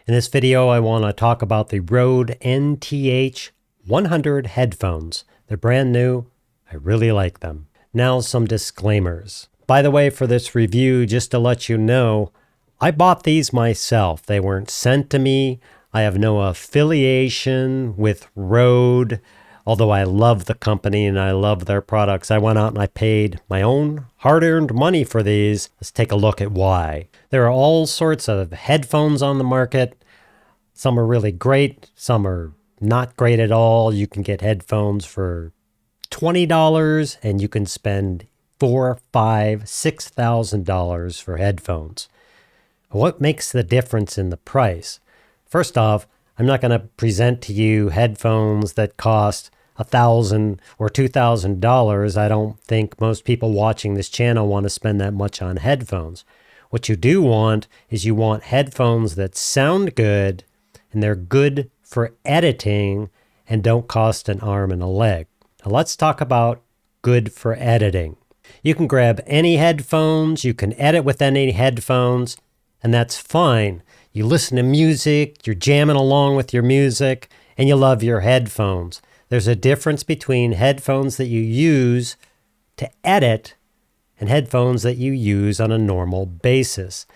In this video, I want to talk about the RØDE NTH-100 headphones. They're brand new. I really like them. Now some disclaimers. By the way, for this review, just to let you know, I bought these myself. They weren't sent to me. I have no affiliation with RØDE, although I love the company and I love their products. I went out and I paid my own hard-earned money for these. Let's take a look at why. There are all sorts of headphones on the market. Some are really great. Some are not great at all. You can get headphones for $20 and you can spend $4,000, $5,000, $6,000 for headphones. What makes the difference in the price? First off, I'm not going to present to you headphones that cost $1,000 or $2,000. I don't think most people watching this channel want to spend that much on headphones. What you do want is you want headphones that sound good and they're good for editing and don't cost an arm and a leg. Now let's talk about good for editing. You can grab any headphones, you can edit with any headphones, and that's fine. You listen to music, you're jamming along with your music, and you love your headphones. There's a difference between headphones that you use to edit and headphones that you use on a normal basis.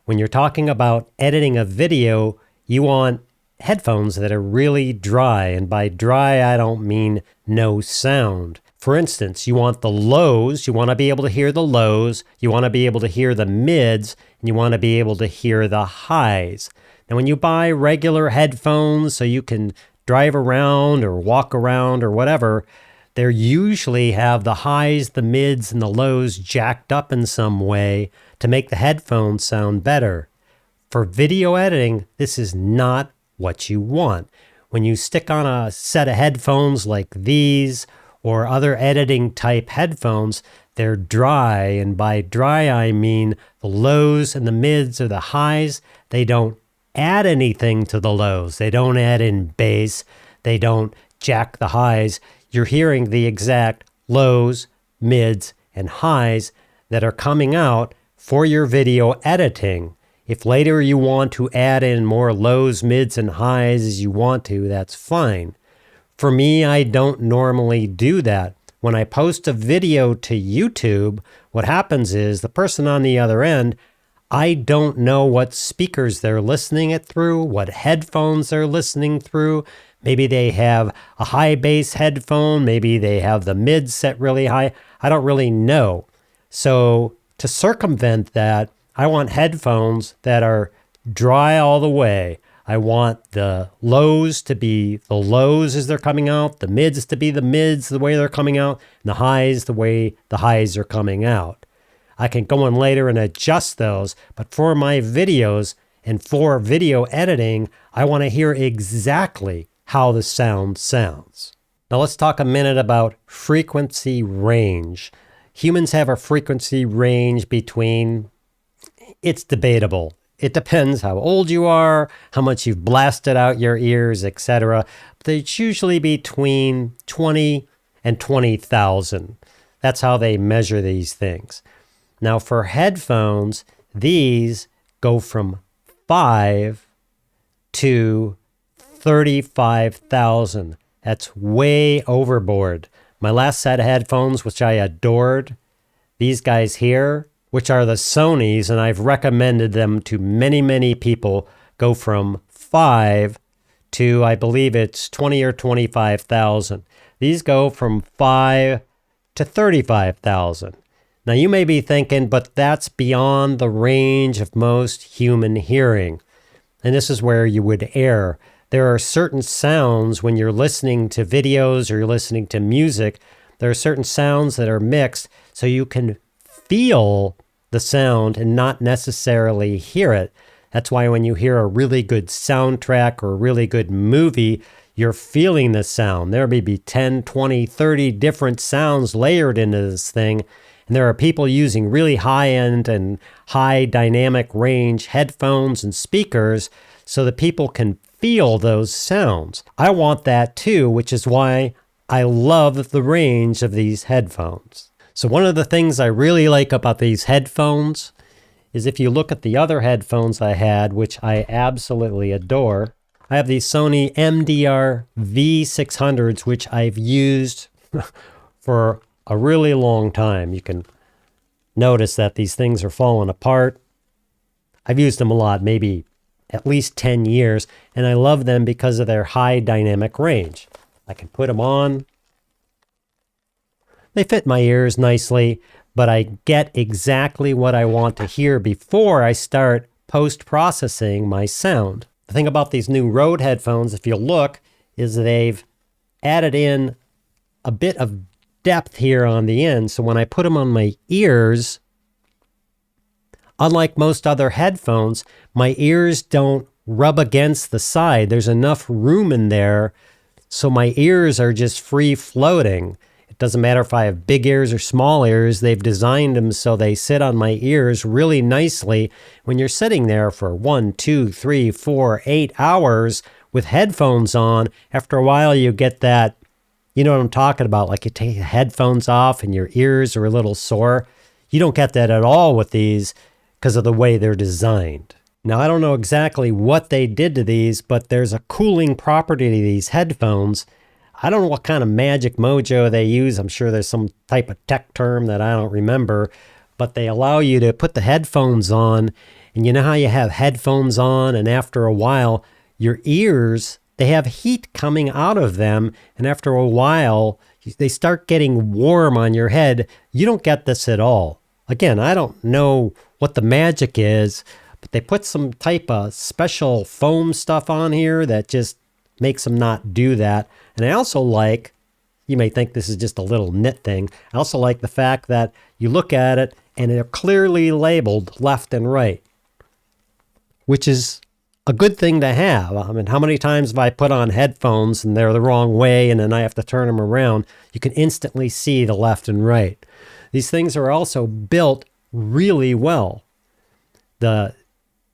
When you're talking about editing a video, you want headphones that are really dry, and by dry, I don't mean no sound. For instance, you want the lows, you want to be able to hear the lows, you want to be able to hear the mids, and you want to be able to hear the highs. Now, when you buy regular headphones so you can drive around or walk around or whatever, they usually have the highs, the mids, and the lows jacked up in some way to make the headphones sound better. For video editing, this is not what you want. When you stick on a set of headphones like these or other editing type headphones, they're dry, and by dry I mean the lows and the mids or the highs, they don't add anything to the lows. They don't add in bass. They don't jack the highs. You're hearing the exact lows, mids, and highs that are coming out for your video editing. If later you want to add in more lows, mids, and highs as you want to, that's fine. For me, I don't normally do that. When I post a video to YouTube, what happens is the person on the other end, I don't know what speakers they're listening it through, what headphones they're listening through. Maybe they have a high bass headphone. Maybe they have the mids set really high. I don't really know. So to circumvent that, I want headphones that are dry all the way. I want the lows to be the lows as they're coming out, the mids to be the mids the way they're coming out, and the highs the way the highs are coming out. I can go in later and adjust those, but for my videos and for video editing, I want to hear exactly how the sound sounds. Now let's talk a minute about frequency range. Humans have a frequency range between, it's debatable. It depends how old you are, how much you've blasted out your ears, etc. But it's usually between 20 and 20,000. That's how they measure these things. Now for headphones, these go from 5 to 35,000. That's way overboard. My last set of headphones, which I adored, these guys here, which are the Sonys, and I've recommended them to many, many people, go from 5 to, I believe it's 20 or 25,000. These go from 5 to 35,000. Now you may be thinking, but that's beyond the range of most human hearing. And this is where you would err. There are certain sounds when you're listening to videos or you're listening to music, there are certain sounds that are mixed so you can feel the sound and not necessarily hear it. That's why when you hear a really good soundtrack or a really good movie, you're feeling the sound. There may be 10, 20, 30 different sounds layered into this thing. And there are people using really high-end and high dynamic range headphones and speakers so that people can feel those sounds. I want that too, which is why I love the range of these headphones. So one of the things I really like about these headphones is if you look at the other headphones I had, which I absolutely adore, I have these Sony MDR V600s, which I've used for a really long time. You can notice that these things are falling apart. I've used them a lot, maybe at least 10 years, and I love them because of their high dynamic range. I can put them on. They fit my ears nicely, but I get exactly what I want to hear before I start post-processing my sound. The thing about these new Rode headphones, if you look, is they've added in a bit of depth here on the end. So when I put them on my ears, unlike most other headphones, my ears don't rub against the side. There's enough room in there, so my ears are just free floating. It doesn't matter if I have big ears or small ears. They've designed them so they sit on my ears really nicely. When you're sitting there for 1, 2, 3, 4, 8 hours with headphones on, after a while you get that, you know what I'm talking about, like you take the headphones off and your ears are a little sore. You don't get that at all with these because of the way they're designed. Now, I don't know exactly what they did to these, but there's a cooling property to these headphones. I don't know what kind of magic mojo they use. I'm sure there's some type of tech term that I don't remember, but they allow you to put the headphones on, and you know how you have headphones on, and after a while, your ears, they have heat coming out of them, and after a while, they start getting warm on your head. You don't get this at all. Again, I don't know what the magic is, but they put some type of special foam stuff on here that just makes them not do that. And I also like, you may think this is just a little nit thing, I also like the fact that you look at it and they're clearly labeled left and right, which is a good thing to have. I mean, how many times have I put on headphones and they're the wrong way and then I have to turn them around? You can instantly see the left and right. These things are also built really well. The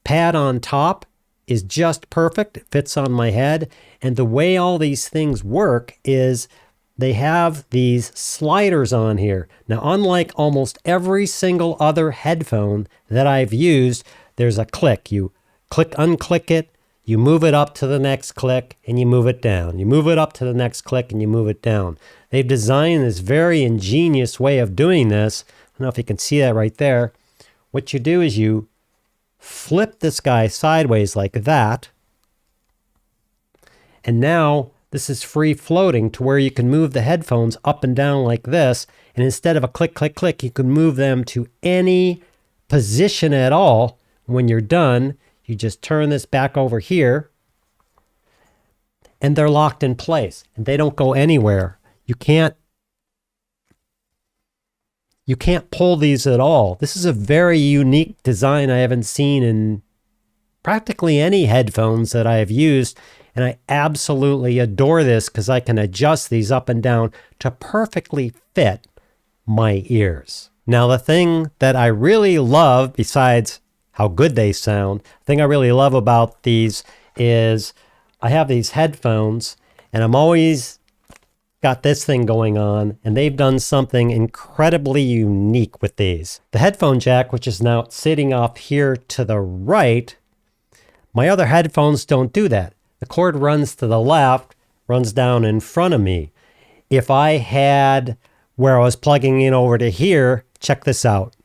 pad on top is just perfect. It fits on my head. And the way all these things work is they have these sliders on here. Now, unlike almost every single other headphone that I've used, there's a click. You click, unclick it, you move it up to the next click, and you move it down. You move it up to the next click, and you move it down. They've designed this very ingenious way of doing this. I don't know if you can see that right there. What you do is you flip this guy sideways like that. And now this is free floating to where you can move the headphones up and down like this. And instead of a click, click, click, you can move them to any position at all. When you're done, you just turn this back over here and they're locked in place and they don't go anywhere. You can't pull these at all. This is a very unique design I haven't seen in practically any headphones that I have used. And I absolutely adore this because I can adjust these up and down to perfectly fit my ears. Now, the thing that I really love, besides how good they sound, the thing I really love about these is I have these headphones and I'm always got this thing going on, and they've done something incredibly unique with these. The headphone jack, which is now sitting off here to the right, my other headphones don't do that. The cord runs to the left, runs down in front of me. If I had where I was plugging in over to here, check this out.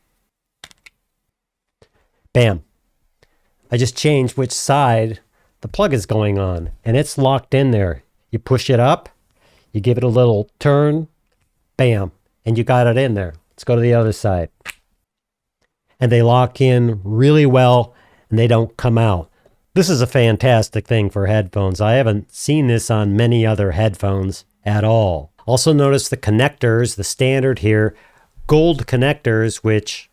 Bam. I just changed which side the plug is going on, and it's locked in there. You push it up, you give it a little turn, bam, and you got it in there. Let's go to the other side. And they lock in really well, and they don't come out. This is a fantastic thing for headphones. I haven't seen this on many other headphones at all. Also notice the connectors, the standard here, gold connectors, which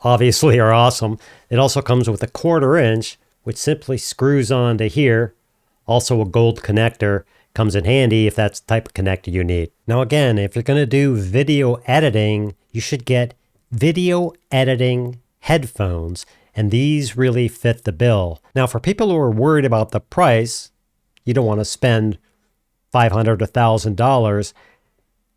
obviously are awesome. It also comes with a 1/4 inch, which simply screws onto here. Also a gold connector. Comes in handy if that's the type of connector you need. Now again, if you're going to do video editing, you should get video editing headphones, and these really fit the bill. Now for people who are worried about the price, you don't want to spend $500 to $1,000.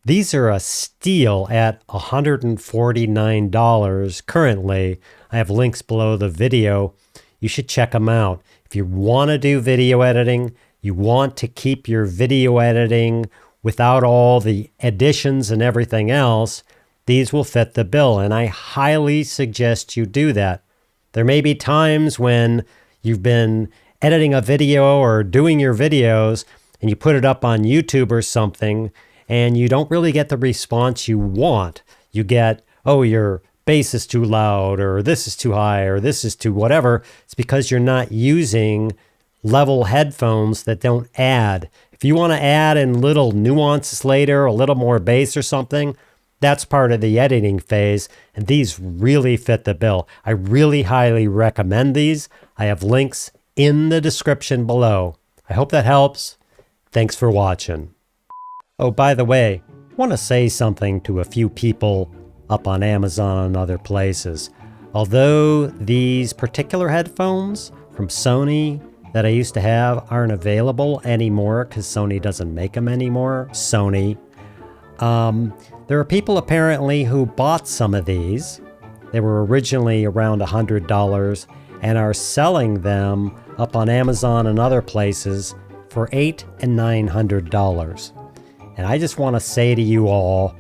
These are a steal at $149 currently. I have links below the video. You should check them out. If you want to do video editing, you want to keep your video editing without all the additions and everything else, these will fit the bill, and I highly suggest you do that. There may be times when you've been editing a video or doing your videos and you put it up on YouTube or something and you don't really get the response you want. You get, oh, your bass is too loud, or this is too high, or this is too whatever. It's because you're not using level headphones that don't add. If you want to add in little nuances later, a little more bass or something, that's part of the editing phase, and these really fit the bill. I really highly recommend these. I have links in the description below. I hope that helps. Thanks for watching. Oh, by the way, I want to say something to a few people up on Amazon and other places. Although these particular headphones from Sony that I used to have aren't available anymore because Sony doesn't make them anymore, Sony. There are people apparently who bought some of these. They were originally around $100 and are selling them up on Amazon and other places for $800 and $900. And I just want to say to you all,